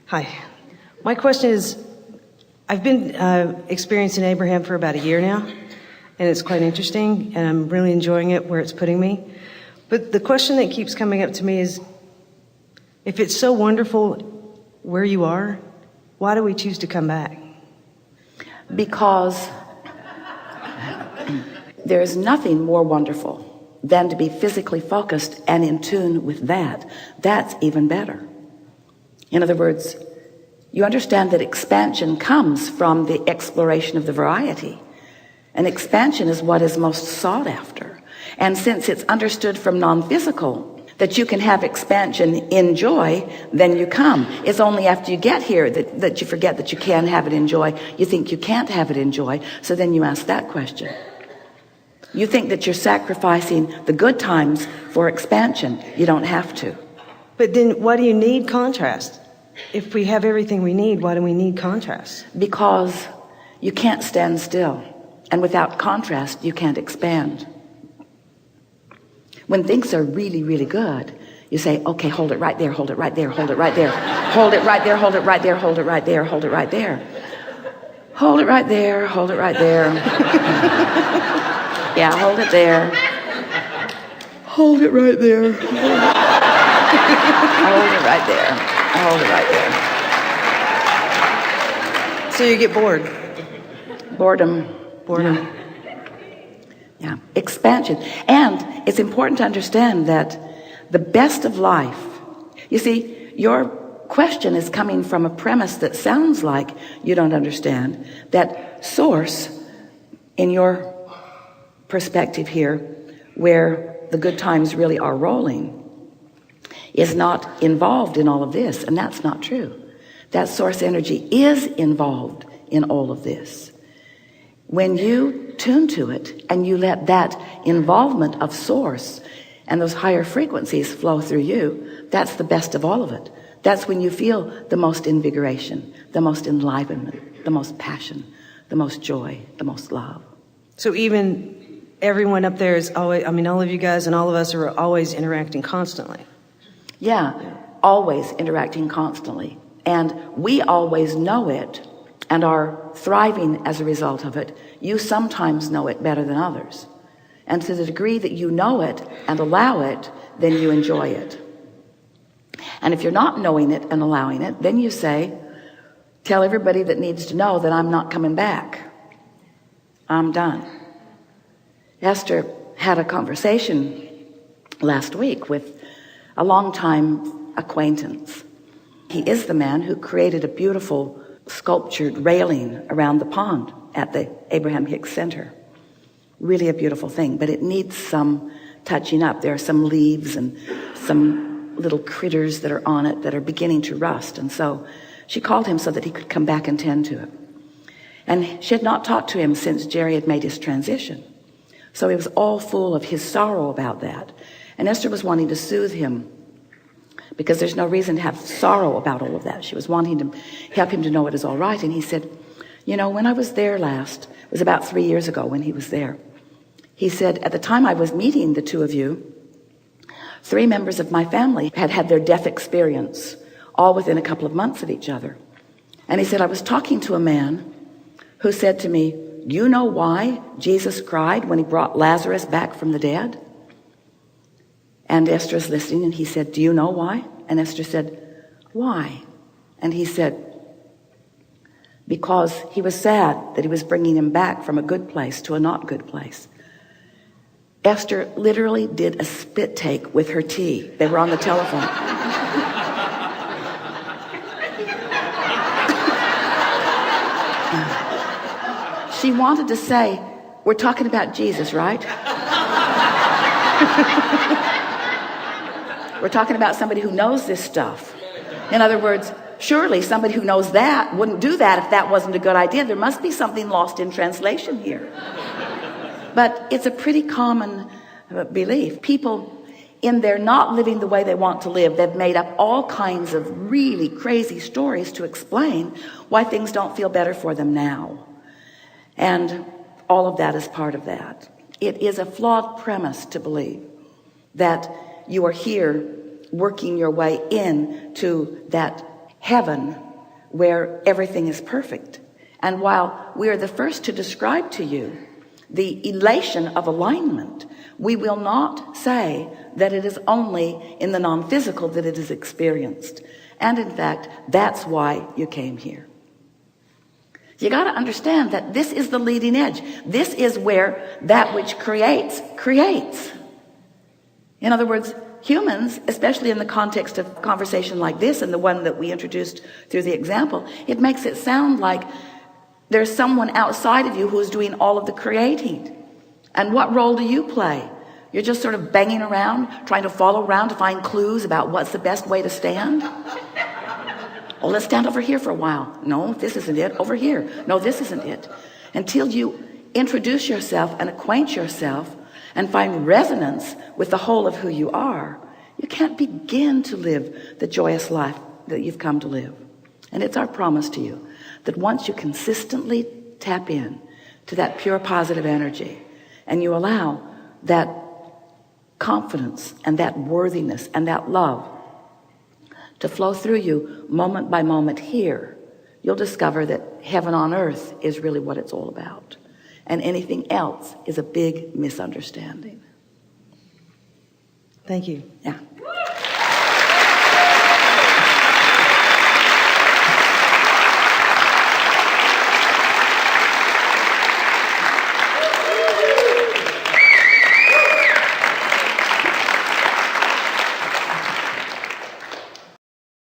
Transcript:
Hi. My question is, I've been experiencing Abraham for about a year now, and it's quite interesting, and I'm really enjoying it where it's putting me. But the question that keeps coming up to me is, if it's so wonderful where you are, why do we choose to come back? Because there is nothing more wonderful than to be physically focused and in tune with that. That's even better. In other words, you understand that expansion comes from the exploration of the variety. And expansion is what is most sought after. And since it's understood from non-physical that you can have expansion in joy, then you come. It's only after you get here that you forget that you can have it in joy. You think you can't have it in joy. So then you ask that question. You think that you're sacrificing the good times for expansion. You don't have to. But then why do you need contrast? If we have everything we need, why do we need contrast? Because you can't stand still. And without contrast, you can't expand. When things are really, really good, you say, okay, hold it right there, hold it right there, hold it right there, hold it right there, hold it right there, hold it right there, hold it right there. Hold it right there, hold it right there. Yeah, hold it there. Hold it right there. Hold it right there. Hold it right there. So you get bored. Boredom. Boredom. Yeah, expansion. And it's important to understand that the best of life, you see, your question is coming from a premise that sounds like you don't understand, that source in your perspective here, where the good times really are rolling, is not involved in all of this. And that's not true. That source energy is involved in all of this. When you tune to it and you let that involvement of source and those higher frequencies flow through you, that's the best of all of it. That's when you feel the most invigoration, the most enlivenment, the most passion, the most joy, the most love. So even everyone up there is always, I mean, all of you guys and all of us are always interacting constantly. Yeah, always interacting constantly. And we always know it and are thriving as a result of it. You sometimes know it better than others. And to the degree that you know it and allow it, then you enjoy it. And if you're not knowing it and allowing it, then you say, tell everybody that needs to know that I'm not coming back. I'm done. Esther had a conversation last week with a longtime acquaintance. He is the man who created a beautiful sculptured railing around the pond at the Abraham Hicks Center. Really a beautiful thing, but it needs some touching up. There are some leaves and some little critters that are on it that are beginning to rust. And so she called him so that he could come back and tend to it. And she had not talked to him since Jerry had made his transition. So he was all full of his sorrow about that. And Esther was wanting to soothe him, because there's no reason to have sorrow about all of that. She was wanting to help him to know it is all right. And he said, you know, when I was there last, it was about 3 years ago when he was there. He said, at the time I was meeting the two of you, 3 members of my family had had their death experience, all within a couple of months of each other. And he said, I was talking to a man who said to me, do you know why Jesus cried when he brought Lazarus back from the dead? And Esther is listening, and he said, do you know why? And Esther said, why? And he said, because he was sad that he was bringing him back from a good place to a not good place. Esther literally did a spit take with her tea. They were on the telephone. She wanted to say, we're talking about Jesus, right? We're talking about somebody who knows this stuff. In other words, surely somebody who knows that wouldn't do that if that wasn't a good idea. There must be something lost in translation here. But it's a pretty common belief. People, in their not living the way they want to live, they've made up all kinds of really crazy stories to explain why things don't feel better for them now. And all of that is part of that. It is a flawed premise to believe that you are here working your way in to that heaven where everything is perfect. And while we are the first to describe to you the elation of alignment, we will not say that it is only in the non-physical that it is experienced. And in fact, that's why you came here. You got to understand that this is the leading edge. This is where that which creates. In other words, humans, especially in the context of conversation like this and the one that we introduced through the example, it makes it sound like there's someone outside of you who is doing all of the creating. And what role do you play? You're just sort of banging around, trying to follow around to find clues about what's the best way to stand. Oh, let's stand over here for a while. No, this isn't it. Over here. No, this isn't it. Until you introduce yourself and acquaint yourself and find resonance with the whole of who you are, you can't begin to live the joyous life that you've come to live. And it's our promise to you that once you consistently tap in to that pure positive energy and you allow that confidence and that worthiness and that love to flow through you moment by moment here, you'll discover that heaven on earth is really what it's all about. And anything else is a big misunderstanding. Thank you. Yeah.